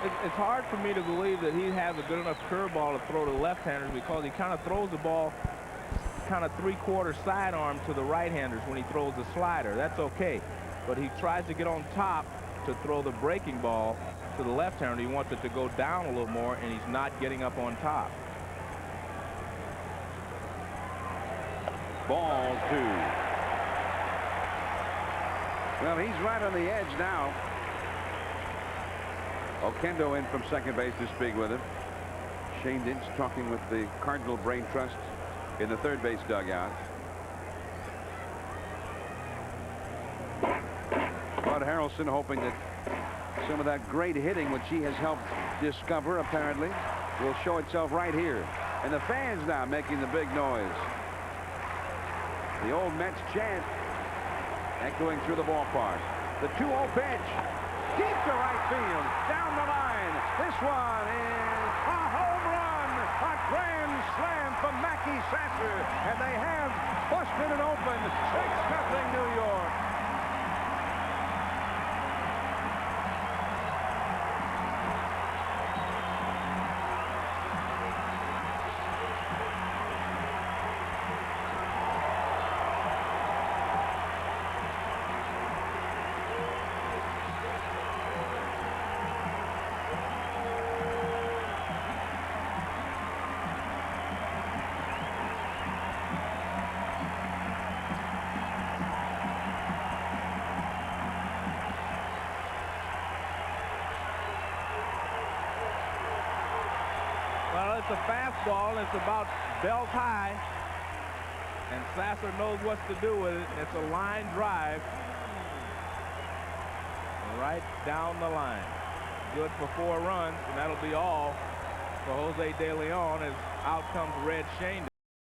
It's hard for me to believe that he has a good enough curveball to throw to left-handers, because he kind of throws the ball kind of three-quarter sidearm to the right-handers when he throws the slider. That's okay. But he tries to get on top to throw the breaking ball to the left-hander. He wants it to go down a little more, and he's not getting up on top. Ball 2. Well, he's right on the edge now. Oquendo in from second base to speak with him. Shane Dinch talking with the Cardinal Brain Trust in the third base dugout. Bud Harrelson hoping that some of that great hitting which he has helped discover apparently will show itself right here. And the fans now making the big noise. The old Mets chant echoing through the ballpark. The 2-0 pitch. Deep to right field. Down the line. This one is a home run. A grand slam from Mackey Sasser. And they have busted it open. 6-0 New York. Well, it's a fastball, and it's about belt high. And Sasser knows what to do with it. It's a line drive right down the line. Good for 4 runs, and that'll be all for Jose De Leon as out comes Red Shane.